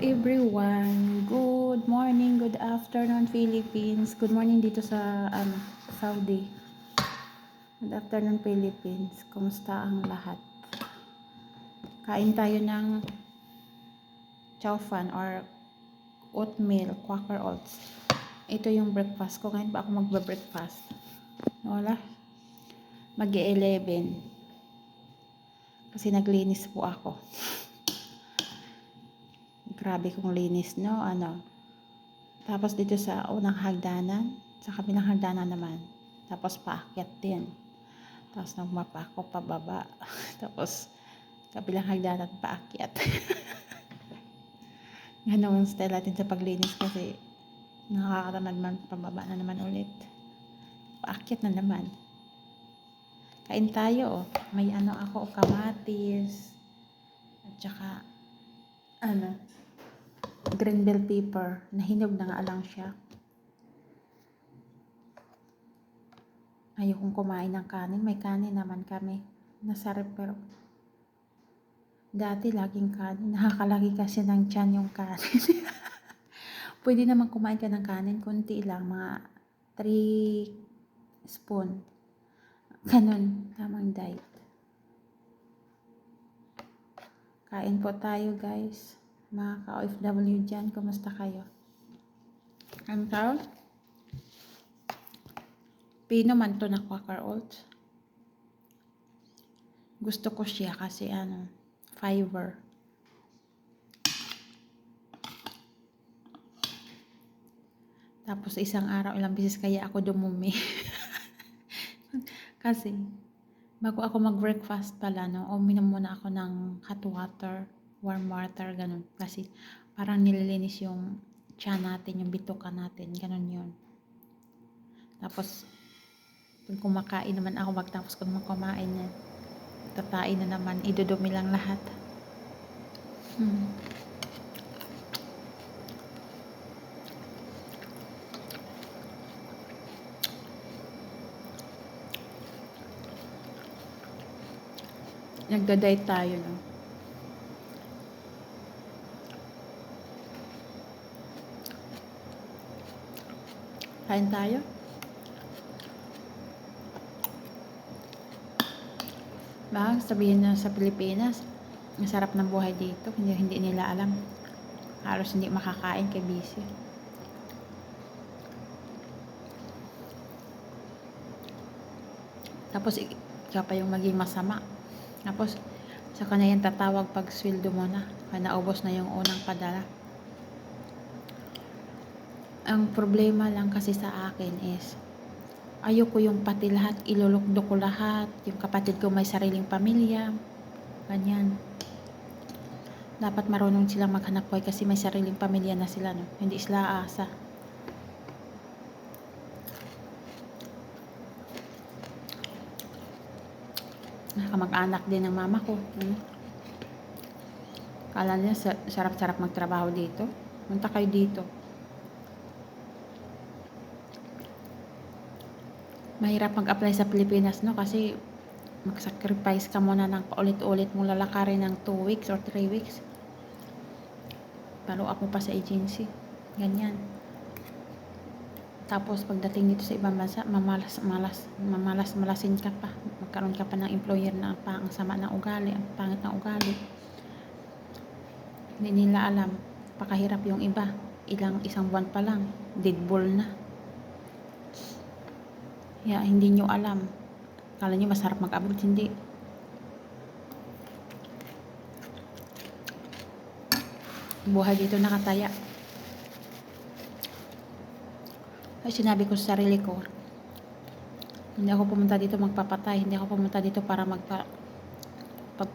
everyone. Good morning, good afternoon Philippines. Good morning dito sa Saudi. Good afternoon Philippines. Kumusta ang lahat? Kain tayo ng chow fan or oatmeal, Quaker Oats. Ito yung breakfast ko. Ngayon ba ako magbe-breakfast? Wala. Mag-11. Kasi naglinis po ako. Grabe kong linis, no? Tapos dito sa unang hagdanan, sa kabilang hagdanan naman. Tapos paakyat din. Tapos nagmapa ako pababa. Tapos kabilang hagdanan paakyat. Ganun style natin sa paglinis kasi nakakatamad man, pababa na naman ulit. Paakyat na naman. Kain tayo, oh. May ako, kamatis. At saka green bell pepper. Nahinog na nga lang siya. Ayokong kumain ng kanin. May kanin naman kami. Nasa rep pero dati laging kanin. Nakakalaki kasi ng tiyan yung kanin. Pwede naman kumain ka ng kanin. Kunti lang. Mga 3 spoon. Ganun. Tamang diet. Kain po tayo guys. Mga ka-OFW dyan. Kumusta kayo? Ang tawag? Pino man to na Quaker Oats. Gusto ko siya kasi fiber. Tapos isang araw, ilang beses kaya ako dumumi. Kasi bago ako mag-breakfast pala, uminom muna ako ng hot water, warm water, ganun. Kasi parang nililinis yung tiyan natin, yung bituka natin, ganun yun. Tapos pag kumakain naman ako, tapos kung kumain na, tatain na naman, idudumi lang lahat. Nagda-diet tayo, no? Kain tayo? Baka sabihin na sa Pilipinas, masarap ng buhay dito. Hindi nila alam. Halos hindi makakain kay busy. Tapos ikaw pa yung maging masama. Tapos sa kanya yung tatawag pag sweldo mo na. Kaya naubos na yung unang padala. Ang problema lang kasi sa akin is ayoko yung pati lahat, ilulukdo ko lahat. Yung kapatid ko may sariling pamilya. Ganyan. Dapat marunong silang maghanap buhay kasi may sariling pamilya na sila, no? Hindi sila aasa. Nakamag-anak din ng mama ko. Kala nila sarap-sarap magtrabaho dito. Punta kayo dito. Mahirap mag-apply sa Pilipinas, no? Kasi mag-sacrifice ka muna ng paulit-ulit mong lalakarin ng 2 weeks or 3 weeks. Palo ako pa sa agency. Ganyan. Tapos pagdating dito sa ibang bansa, malasin ka pa. Magkaroon ka pa ng employer na ang sama ng ugali, ang pangit ng ugali. Hindi nila alam. Pakahirap yung iba. Isang buwan pa lang, dead ball na. Hindi nyo alam. Kala nyo masarap mag-abroad, hindi. Buhay dito nakataya. Ay, sinabi ko sa sarili ko, hindi ako pumunta dito magpapatay. Hindi ako pumunta dito para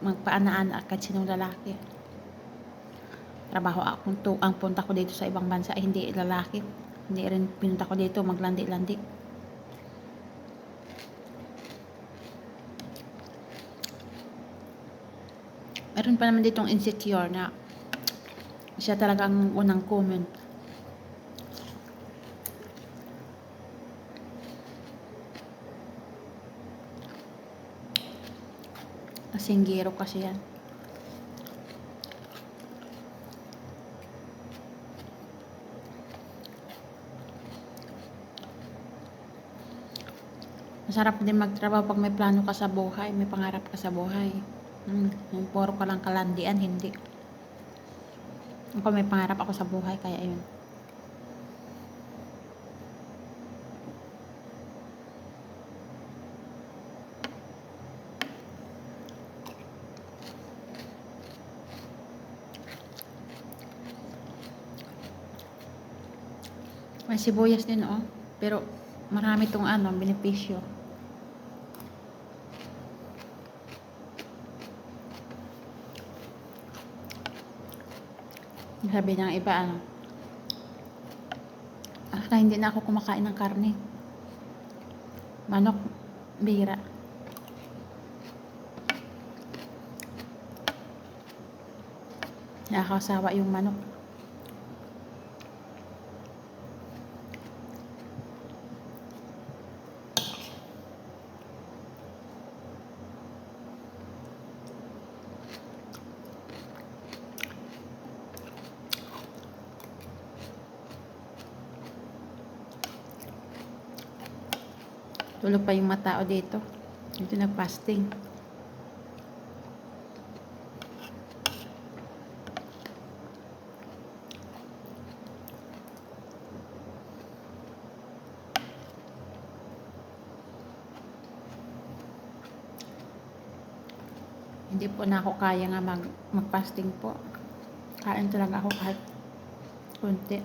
magpaanaan kahit sinong lalaki. Trabaho ako. Ang punta ko dito sa ibang bansa ay hindi lalaki. Hindi rin pinunta ko dito maglandi-landi. Meron pa naman ditong insecure na siya talaga ang unang comment. Kasinggero kasi yan. Masarap din magtrabaho pag may plano ka sa buhay, may pangarap ka sa buhay. Yung puro ka lang kalandian, hindi. Ako may pangarap ako sa buhay, kaya yun. May sibuyas din, oh. Pero marami tong benepisyo. Sabi ng iba, hindi na ako kumakain ng karne. Manok, bihira. Nakakasawa yung manok. Tulog pa yung mga tao dito. Dito nag-fasting. Hindi po na ako kaya nga mag-fasting po. Kain talaga ako kahit konti.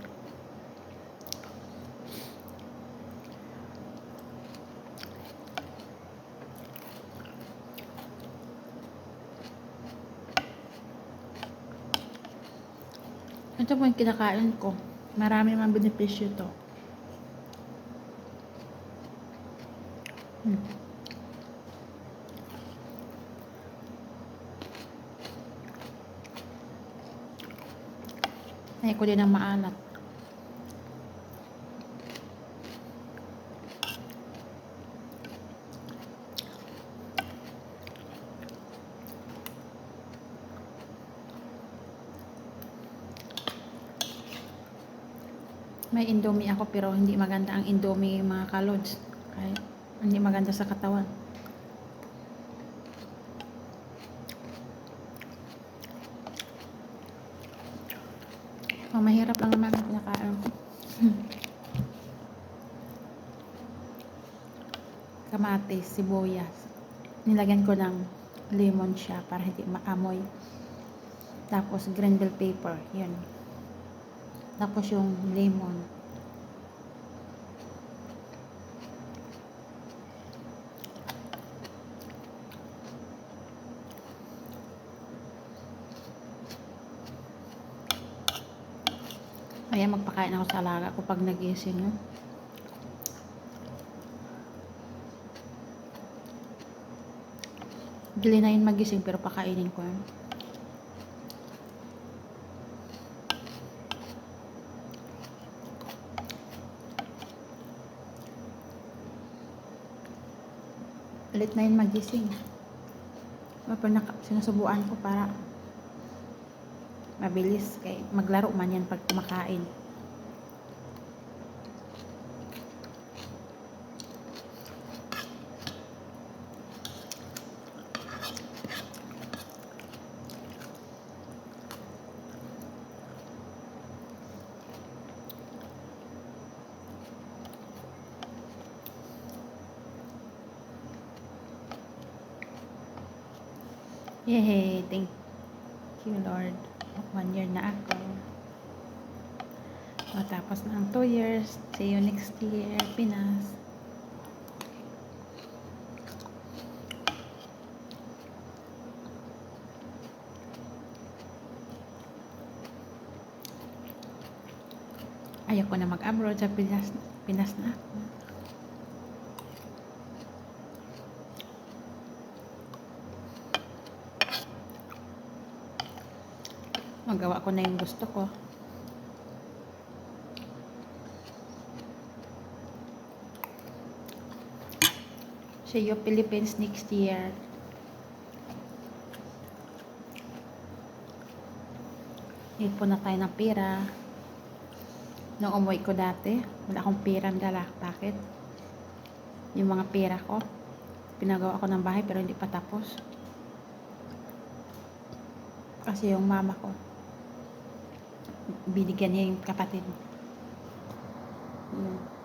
Ito po yung kinakain ko. Marami mang benepisyo to. Ay ko din ang maalat. May Indomie ako pero hindi maganda ang Indomie mga kalods. Kaya hindi maganda sa katawan. Mahirap lang naman ang pinakain ko. Kamatis, sibuyas. Nilagyan ko ng lemon siya para hindi maamoy. Tapos green bell pepper, yun. Tapos yung lemon. Kaya magpakain ako sa alaga ko pag nagising. Dili na yun magising pero pakainin ko yun. Ulit na yun magising. Pero sinusubuan ko para mabilis. Kaya maglaro man yan pag kumakain. Yay! Thank you, Lord. 1 year na ako. Matapos na ang 2 years. See you next year, Pinas. Ayoko na mag-abroad sa Pinas na ako. Magawa ko na yung gusto ko. See you Philippines next year. Ipon na tayo ng pera. Nung umuwi ko dati, wala akong perang dala. Bakit? yung mga pera ko. Pinagawa ko ng bahay pero hindi pa tapos. Kasi yung mama ko, binigyan niya yung kapatid. Yun.